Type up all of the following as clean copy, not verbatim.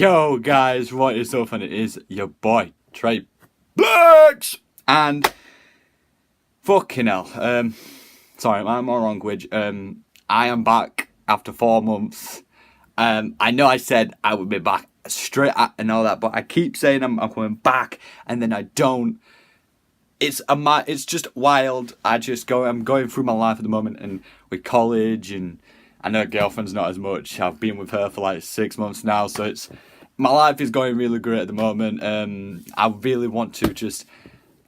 Yo guys, what is up? And it is your boy Trey Blacks and fucking hell. Sorry, my language. I am back after 4 months. I know I said I would be back straight at and all that, but I keep saying I'm coming back, and then I don't. It's just wild. I'm going through my life at the moment, and with college, and I know girlfriend's not as much. I've been with her for like 6 months now, so my life is going really great at the moment. I really want to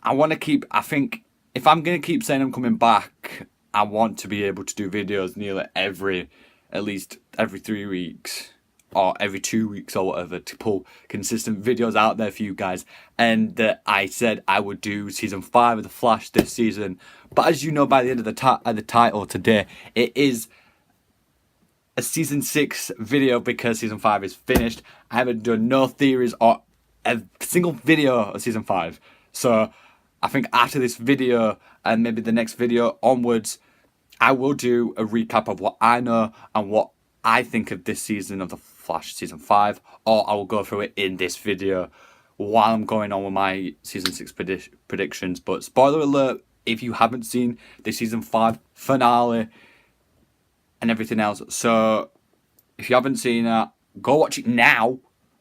I think if I'm going to keep saying I'm coming back, I want to be able to do videos at least every 3 weeks or every 2 weeks or whatever, to pull consistent videos out there for you guys. And I said I would do season 5 of The Flash this season. But as you know by the end of the title today, it is a season 6 video because season 5 is finished. I haven't done no theories or a single video of season 5. So I think after this video and maybe the next video onwards, I will do a recap of what I know and what I think of this season of The Flash season 5, or I will go through it in this video while I'm going on with my season 6 predictions. But spoiler alert, if you haven't seen the season 5 finale and everything else, so if you haven't seen it, go watch it now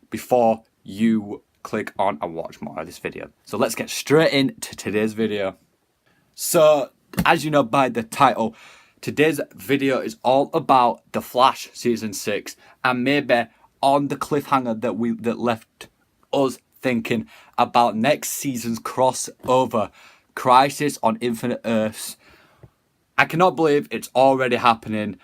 before you click on and watch more of this video. So let's get straight into today's video. So as you know by the title, today's video is all about The Flash season 6, and maybe on the cliffhanger that left us thinking about next season's crossover, Crisis on Infinite Earths. I cannot believe it's already happening,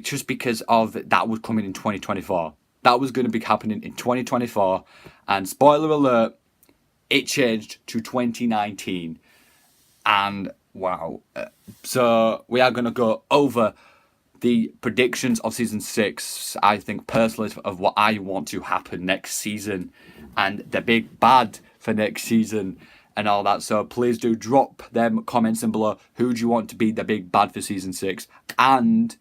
just because of that was coming in 2024. That was going to be happening in 2024, and spoiler alert, it changed to 2019. And wow. So we are going to go over the predictions of season 6, I think personally, of what I want to happen next season and the big bad for next season and all that. So please do drop them comments in below. Who do you want to be the big bad for season 6? And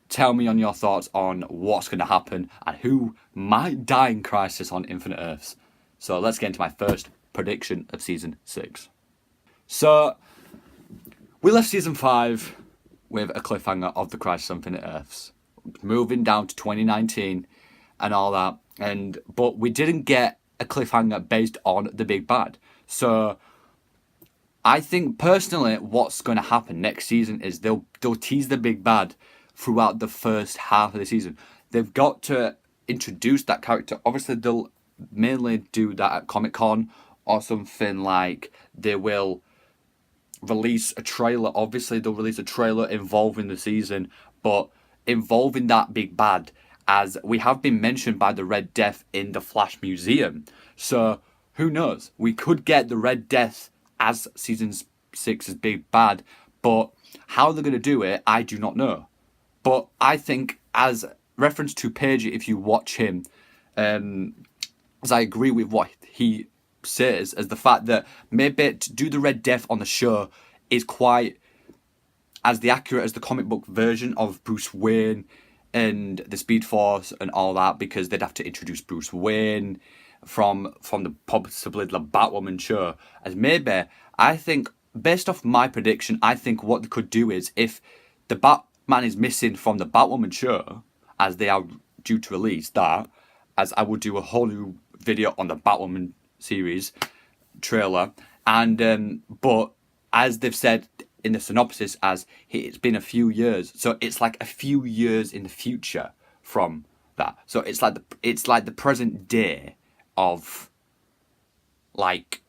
tell me on your thoughts on what's going to happen and who might die in Crisis on Infinite Earths. So let's get into my first prediction of season 6. So we left season 5 with a cliffhanger of the Crisis on Infinite Earths, moving down to 2019 and all that. But we didn't get a cliffhanger based on the big bad. So I think personally what's going to happen next season is they'll tease the big bad throughout the first half of the season. They've got to introduce that character. Obviously they'll mainly do that at Comic-Con or something, like they will release a trailer. Obviously they'll release a trailer involving the season, but involving that big bad, as we have been mentioned by the Red Death in the Flash Museum. So who knows, we could get the Red Death as season 6's big bad, but how they're going to do it, I do not know. But I think, as reference to Page, if you watch him, as I agree with what he says, as the fact that maybe to do the Red Death on the show is quite as accurate as the comic book version of Bruce Wayne and the Speed Force and all that, because they'd have to introduce Bruce Wayne from the possibly the Batwoman show. As maybe, I think, based off my prediction, I think what they could do is, if the Batman is missing from the Batwoman show, as they are due to release that, as I would do a whole new video on the Batwoman series trailer, and but as they've said in the synopsis, as it's been a few years, so it's like a few years in the future from that. So it's like the present day of like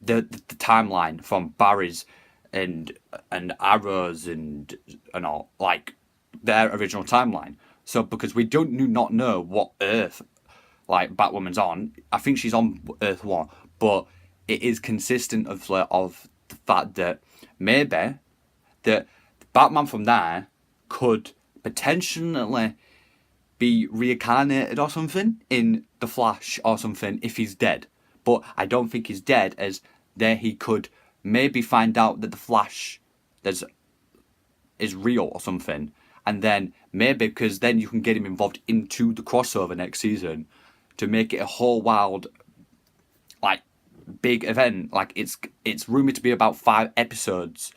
the timeline from Barry's and Arrow's and all, like their original timeline. So because we do not know what Earth like Batwoman's on, I think she's on Earth 1, but it is consistent of the fact that maybe that Batman from there could potentially be reincarnated or something in The Flash or something if he's dead. But I don't think he's dead, as there he could maybe find out that the Flash is real or something, and then maybe because then you can get him involved into the crossover next season to make it a whole wild, like, big event. Like, it's rumored to be about 5 episodes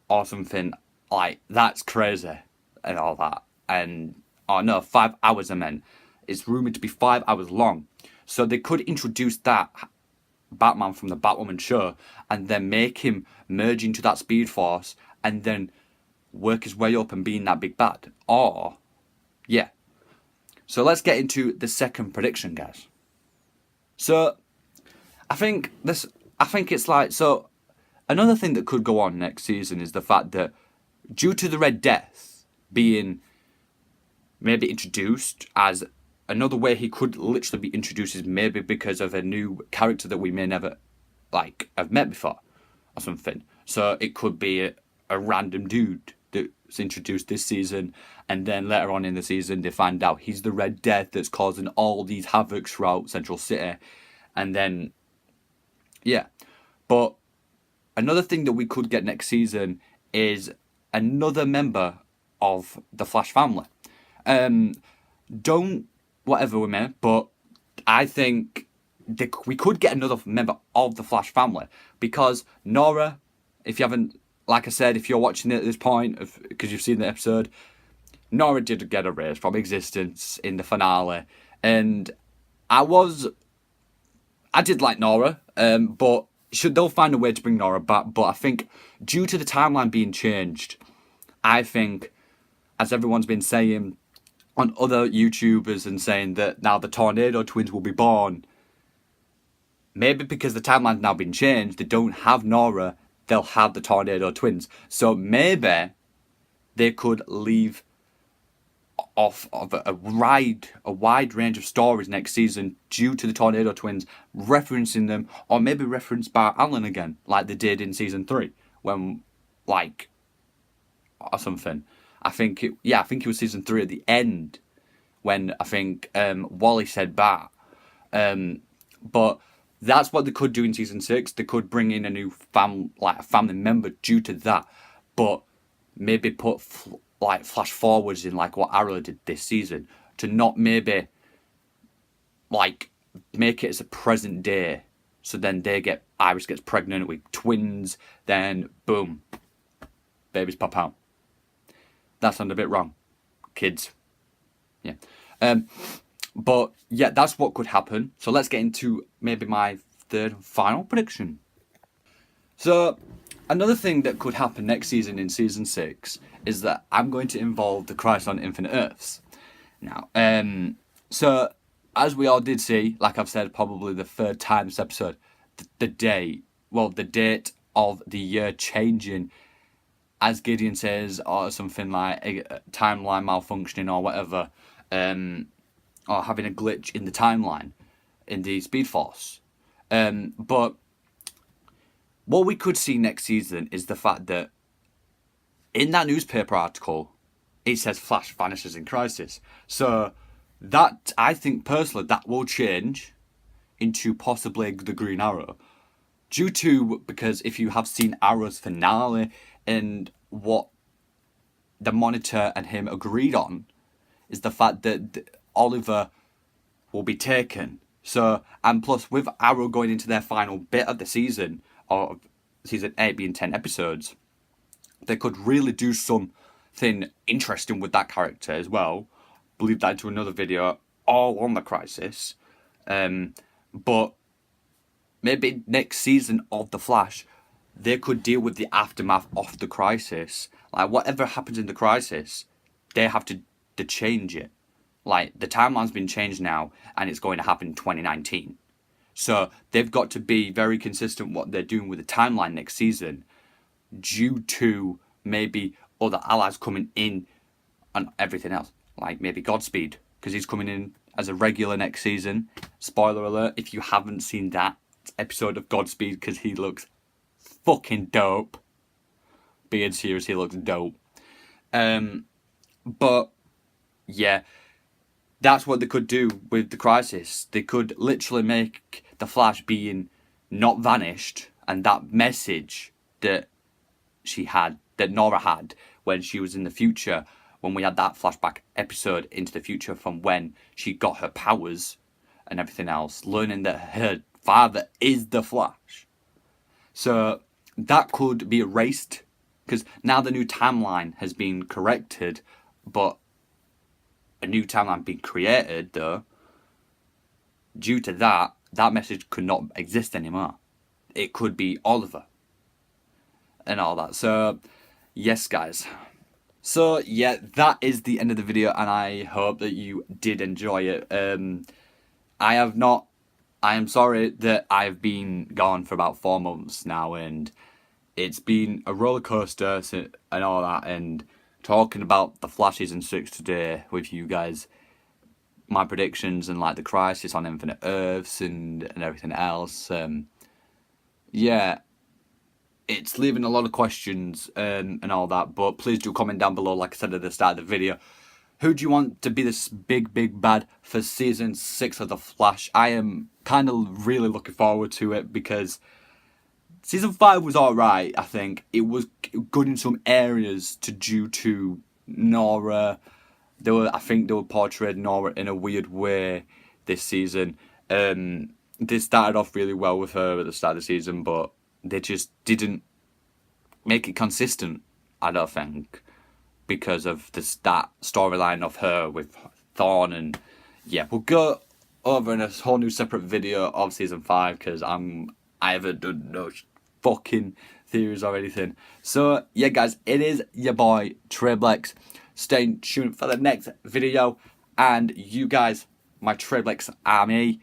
or something. Like, that's crazy and all that. And, oh no, 5 hours I meant. It's rumored to be 5 hours long. So they could introduce that Batman from the Batwoman show and then make him merge into that Speed Force and then work his way up and being that big bad. Or, yeah. So let's get into the second prediction, guys. So, I think it's like, so another thing that could go on next season is the fact that due to the Red Death being maybe introduced as another way he could literally be introduced is maybe because of a new character that we may never, like, have met before or something. So it could be a random dude that's introduced this season, and then later on in the season they find out he's the Red Death that's causing all these havoc throughout Central City. And then, yeah. But another thing that we could get next season is another member of the Flash family. Don't whatever we may, but I think we could get another member of the Flash family, because Nora, if you haven't, like I said, if you're watching it at this point, because you've seen the episode, Nora did get erased from existence in the finale, and I did like Nora, but they'll find a way to bring Nora back. But I think due to the timeline being changed, I think, as everyone's been saying on other YouTubers and saying that now the Tornado Twins will be born, maybe because the timeline's now been changed, they don't have Nora, they'll have the Tornado Twins. So maybe they could leave off of a wide range of stories next season due to the Tornado Twins, referencing them, or maybe referenced by Alan again, like they did in season 3, when, like, or something. I think it was season 3 at the end when I think Wally said Bat. But that's what they could do in season 6. They could bring in a new family member due to that, but maybe put flash forwards in like what Arrow did this season, to not maybe like make it as a present day. So then Iris gets pregnant with twins, then boom, babies pop out. That sounded a bit wrong, kids. Yeah. But yeah, that's what could happen. So let's get into maybe my third and final prediction. So another thing that could happen next season in season 6 is that I'm going to involve the Crisis on Infinite Earths. Now, so as we all did see, like I've said probably the third time this episode, the date of the year changing, as Gideon says, or something like a timeline malfunctioning or whatever, or having a glitch in the timeline in the Speed Force. But what we could see next season is the fact that in that newspaper article, it says Flash vanishes in Crisis. So that, I think personally, that will change into possibly the Green Arrow. Because if you have seen Arrow's finale, and what the Monitor and him agreed on is the fact that Oliver will be taken. So, and plus with Arrow going into their final bit of the season, or season 8 being 10 episodes, they could really do something interesting with that character as well. Leave that into another video, all on the Crisis. But maybe next season of The Flash, they could deal with the aftermath of the Crisis. Like, whatever happens in the Crisis, they have to change it. Like, the timeline's been changed now, and it's going to happen in 2019. So, they've got to be very consistent what they're doing with the timeline next season, due to maybe other allies coming in and everything else. Like, maybe Godspeed, because he's coming in as a regular next season. Spoiler alert, if you haven't seen that episode of Godspeed, because he looks fucking dope. Being serious, he looks dope. But yeah, that's what they could do with the Crisis. They could literally make the Flash being not vanished, and that message that that Nora had when she was in the future, when we had that flashback episode into the future from when she got her powers and everything else, learning that her father is the Flash. So that could be erased, because now the new timeline has been corrected, but a new timeline being created, though, due to that, that message could not exist anymore. It could be Oliver and all that. So, yes, guys. So, yeah, that is the end of the video, and I hope that you did enjoy it. I am sorry that I've been gone for about 4 months now, and it's been a roller coaster and all that, and talking about the Flash Season 6 today with you guys, my predictions and like the Crisis on Infinite Earths and everything else. Yeah, it's leaving a lot of questions and all that, but please do comment down below, like I said at the start of the video. Who do you want to be this big bad for Season 6 of The Flash? I am kind of really looking forward to it, because Season 5 was alright, I think. It was good in some areas due to Nora. I think they were portrayed Nora in a weird way this season. They started off really well with her at the start of the season, but they just didn't make it consistent, I don't think, because of that storyline of her with Thorn. And yeah, we'll go over in a whole new separate video of Season 5, because I haven't done no fucking theories or anything. So yeah, guys, it is your boy Treblex. Stay tuned for the next video, and you guys, my Treblex army,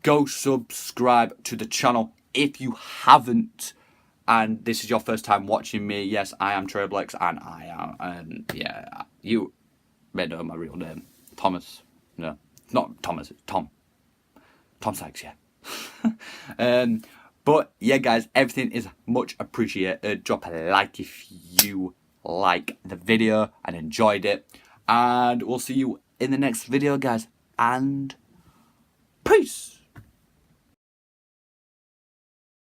go subscribe to the channel if you haven't, and this is your first time watching me. Yes, I am Treblex, and I am, yeah, you may know my real name, Thomas. No, not Thomas, it's Tom Sykes, yeah. But yeah, guys, everything is much appreciated. Drop a like if you like the video and enjoyed it, and we'll see you in the next video, guys, and peace.